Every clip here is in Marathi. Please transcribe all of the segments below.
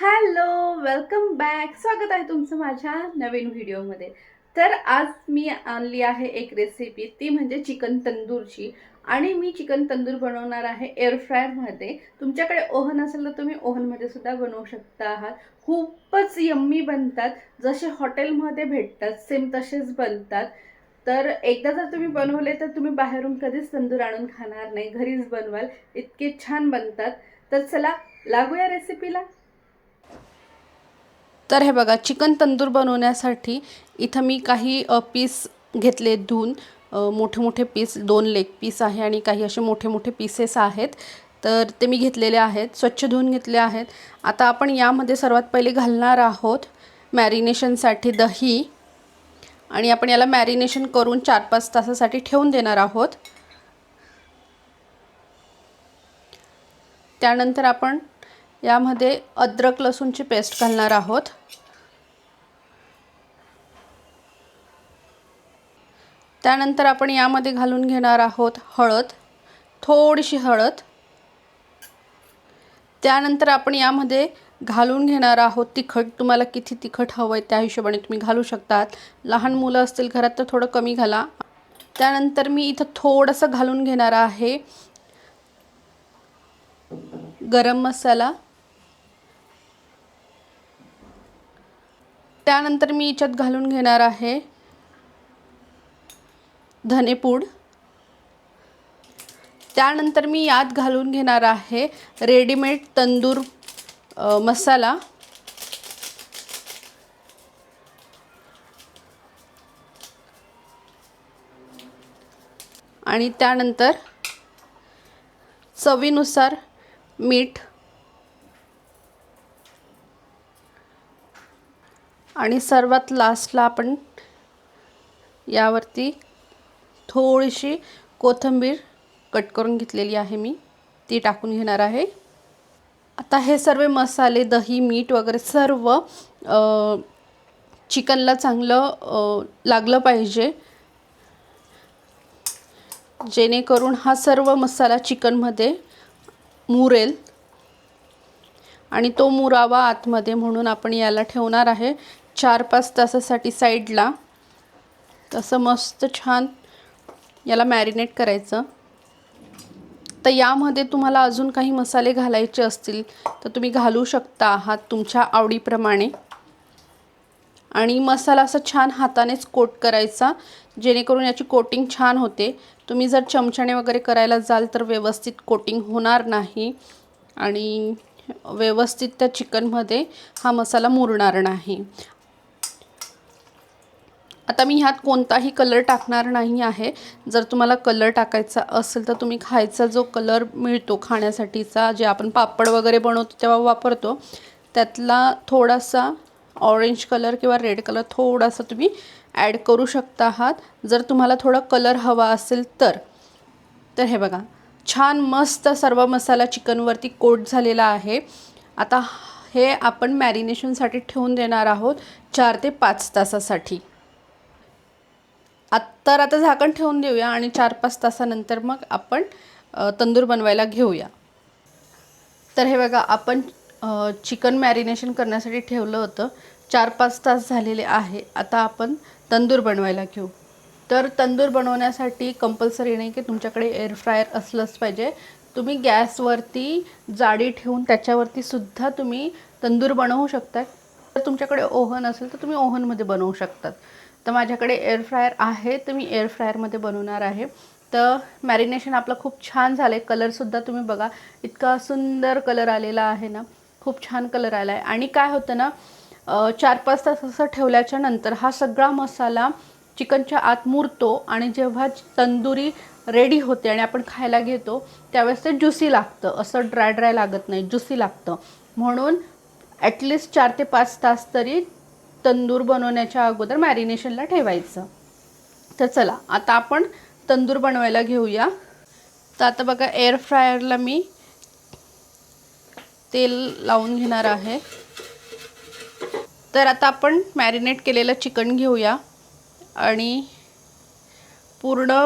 Hello, welcome back. स्वागत आहे तुमचं माझ्या नवीन व्हिडिओमध्ये. तर आज मी आणली आहे एक रेसिपी, ती म्हणजे चिकन तंदूरची. आणि मी चिकन तंदूर बनवणार आहे एअर फ्रायरमध्ये. तुमच्याकडे ओव्हन असेल तर तुम्ही ओव्हनमध्ये सुद्धा बनवू शकता आहात. खूपच यम्मी बनतात, जसे हॉटेलमध्ये भेटतात सेम तसेच बनतात. तर एकदा जर तुम्ही बनवले तर तुम्ही बाहेरून कधीच तंदूर आणून खाणार नाही, घरीच बनवाल. इतके छान बनतात. तर चला लागूया रेसिपीला. तर हे बघा, चिकन तंदूर बनवण्यासाठी इथं मी काही पीस घेतले धुवून. मोठे मोठे पीस, 2 लेग पीस आहे आणि काही असे मोठे मोठे पीसेस आहेत. तर ते मी घेतलेले आहेत, स्वच्छ धुवून घेतले आहेत. आता आपण यामध्ये सर्वात पहिले घालणार आहोत मॅरिनेशनसाठी दही. आणि आपण याला मॅरिनेशन करून 4-5 तासासाठी ठेवून देणार आहोत. त्यानंतर आपण यामध्ये अद्रक लसूणची पेस्ट घालणार आहोत. त्यानंतर आपण यामध्ये घालून घेणार आहोत हळद, थोडीशी हळद. त्यानंतर आपण यामध्ये घालून घेणार आहोत तिखट. तुम्हाला किती तिखट हवं आहे त्या हिशोबाने तुम्ही घालू शकतात. लहान मुलं असतील घरात तर थोडं कमी घाला. त्यानंतर मी इथं थोडंसं घालून घेणार आहे गरम मसाला. त्यानंतर मी याच्यात घालून घेणार आहे धनेपूड. त्यानंतर मी यात घालून घेणार आहे रेडीमेड तंदूर मसाला. आणि त्यानंतर चवीनुसार मीठ. आणि सर्वात लास्टला आपण यावरती थोडीशी कोथिंबीर कट करून घेतलेली आहे मी, ती टाकून घेणार आहे. आता हे सर्व मसाले, दही, मीठ वगैरे सर्व चिकनला चांगलं लागलं पाहिजे, जेणेकरून हा सर्व मसाला चिकनमध्ये मुरेल. आणि तो मुरावा आतमध्ये, म्हणून आपण याला ठेवणार आहे 4-5 तासासाठी साईडला. तसं मस्त छान याला मॅरिनेट करायचं. तर यामध्ये तुम्हाला अजून काही मसाले घालायचे असतील तर तुम्ही घालू शकता आहात तुमच्या आवडीप्रमाणे. आणि मसाला असं छान हातानेच कोट करायचा, जेणेकरून याची कोटिंग छान होते. तुम्ही जर चमच्याने वगैरे करायला जाल तर व्यवस्थित कोटिंग होणार नाही आणि व्यवस्थित त्या चिकनमध्ये हा मसाला मुरणार नाही. आता मी ह्यात कोणताही कलर टाकणार नाही आहे. जर तुम्हाला कलर टाकायचा असेल तर तुम्ही खायचा जो कलर मिळतो खाण्यासाठीचा, जे आपण पापड वगैरे बनवतो तेव्हा वापरतो, त्यातला थोडासा ऑरेंज कलर किंवा रेड कलर थोडासा तुम्ही ॲड करू शकता आहात, जर तुम्हाला थोडा कलर हवा असेल तर. तर हे बघा, छान मस्त सर्व मसाला चिकनवरती कोट झालेला आहे. आता हे आपण मॅरिनेशनसाठी ठेवून देणार आहोत 4 ते 5 तासासाठी. आता झाकण ठेवून देऊया आणि 4-5 तासानंतर मग आपण तंदूर बनवायला घेऊया. तर हे बघा, आपण चिकन मॅरिनेशन करण्यासाठी ठेवलं होतं. 4-5 तास झालेले आहे. आता आपण तंदूर बनवायला घेऊ. तर तंदूर बनवण्यासाठी कंपल्सरी नाही की तुमच्याकडे एअर फ्रायर असलंच पाहिजे. तुम्ही गॅसवरती जाळी ठेवून त्याच्यावरती सुद्धा तुम्ही तंदूर बनवू शकता. जर तुमच्याकडे ओव्हन असेल तर तुम्ही ओव्हनमध्ये बनवू शकतात. तर माझ्याकडे एअर फ्रायर आहे, तर मी एअर फ्रायरमध्ये बनवणार आहे. तर मॅरिनेशन आपलं खूप छान झालं आहे. कलरसुद्धा तुम्ही बघा, इतका सुंदर कलर आलेला आहे ना, खूप छान कलर आला आहे. आणि काय होतं ना, 4-5 तास असं ठेवल्याच्या नंतर हा सगळा मसाला चिकनच्या आत मुरतो आणि जेव्हा तंदुरी रेडी होते आणि आपण खायला घेतो त्यावेळेस ते ज्युसी लागतं, असं ड्राय लागत नाही, ज्युसी लागतं. म्हणून ॲटलिस्ट 4 ते 5 तास तरी तंदूर बनवण्याच्या अगोदर मॅरिनेशनला ठेवायचं. तर चला आता आपण तंदूर बनवायला घेऊया. तर आता बघा, एअर फ्रायरला मी तेल लावून घेणार आहे. तर आता आपण मॅरिनेट केलेलं चिकन घेऊया आणि पूर्ण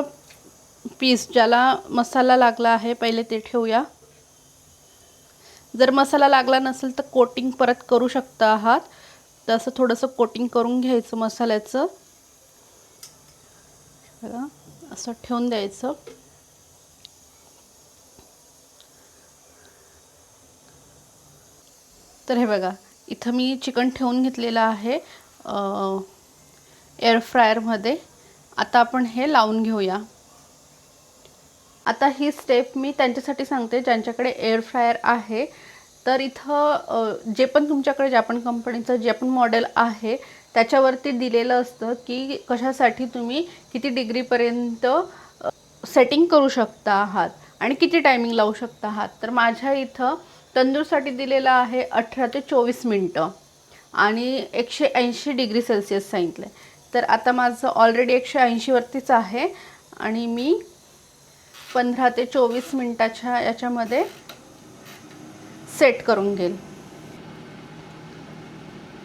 पीस ज्याला मसाला लागला आहे पहिले ते ठेवूया. जर मसाला लागला नसेल तर कोटिंग परत करू शकता आहात. तर असं थोडंसं कोटिंग करून घ्यायचं मसाल्याचं. बघा असं ठेवून द्यायचं. तर हे बघा इथं मी चिकन ठेवून घेतलेलं आहे एअर फ्रायरमध्ये. आता आपण हे लावून घेऊया. आता ही स्टेप मी त्यांच्यासाठी सांगते ज्यांच्याकडे एअर फ्रायर आहे. तर इथं जे पण तुमच्याकडे ज्या पण कंपनीचं जे पण मॉडेल आहे त्याच्यावरती दिलेलं असतं की कशासाठी तुम्ही किती डिग्रीपर्यंत सेटिंग करू शकता आहात आणि किती टायमिंग लावू शकता आहात. तर माझ्या इथं तंदूरसाठी दिलेलं आहे 18 ते 24 मिनटं आणि 180 डिग्री सेल्सिअस सांगितलं आहे. तर आता माझं ऑलरेडी 180 वरतीच आहे आणि मी 15 ते 24 मिनटाच्या याच्यामध्ये सेट करून घेईल.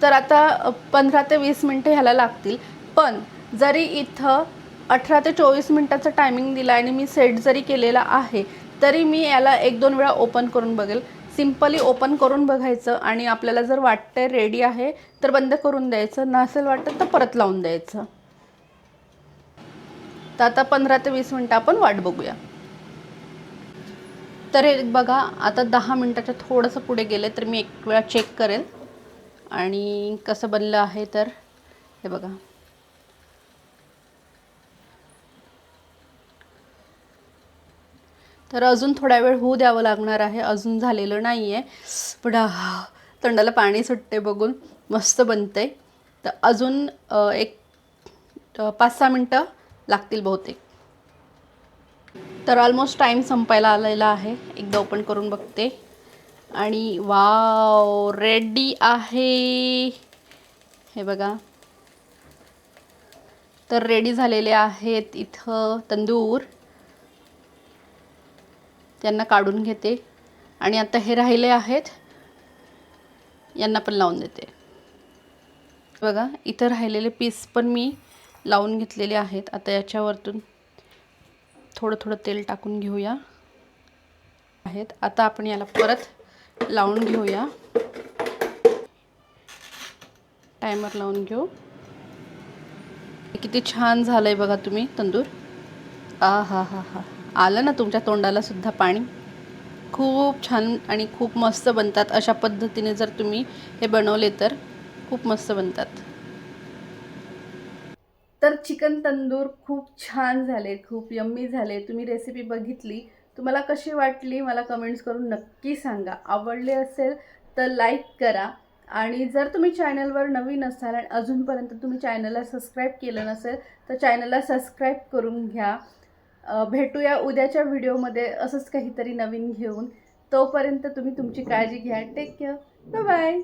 तर आता 15 ते 20 मिनटं ह्याला लागतील. पण जरी इथं 18 ते 24 मिनटाचं टायमिंग दिलं आणि मी सेट जरी केलेला आहे तरी मी याला 1-2 वेळा ओपन करून बघेल. सिम्पली ओपन करून बघायचं आणि आपल्याला जर वाटतंय रेडी आहे तर बंद करून द्यायचं, नसेल वाटत तर परत लावून द्यायचं. तर आता 15 ते 20 मिनटं आपण वाट बघूया. तर हे बघा आता 10 मिनटाच्या थोडंसं पुढे गेले तर मी एक वेळा चेक करेल आणि कसं बनलं आहे. तर हे बघा तर अजून थोडा वेळ होऊ द्यावं लागणार आहे, अजून झालेलं नाही आहे. पण तोंडाला पाणी सुटते बघून. मस्त बनतंय. तर अजून एक 5-6 मिनटं लागतील बहुतेक. तर ऑलमोस्ट टाईम संपायला आलेला आहे. एकदा ओपन करून बघते आणि वाव रेडी आहे. हे बघा तर रेडी झालेले आहेत इथं तंदूर. त्यांना काढून घेते आणि आता हे राहिले आहेत यांना पण लावून देते. बघा इथं राहिलेले पीस पण मी लावून घेतलेले आहेत. आता याच्यावरतून थोडं थोडं तेल टाकून घेऊया आहेत. आता आपण याला परत लावून घेऊया. टायमर लावून घेऊ. किती छान झालंय बघा तुम्ही तंदूर. हा हा हा आलं ना तुमच्या तोंडाला सुद्धा पाणी. खूप छान आणि खूप मस्त बनतात. अशा पद्धतीने जर तुम्ही हे बनवले तर खूप मस्त बनतात. तर चिकन तंदूर खूप छान झाले, खूप यम्मी झाले. तुम्ही रेसिपी बघितली, तुम्हाला कशी वाटली मला कमेंट्स करून नक्की सांगा. आवडले असेल तर लाईक करा आणि जर तुम्ही चॅनलवर नवीन असाल आणि अजूनपर्यंत तुम्ही चॅनलला सबस्क्राईब केलं नसेल तर चॅनलला सबस्क्राईब करून घ्या. भेटूया उद्याच्या व्हिडिओमध्ये असंच काहीतरी नवीन घेऊन. तोपर्यंत तुम्ही तुमची काळजी घ्या. Take care. Bye bye.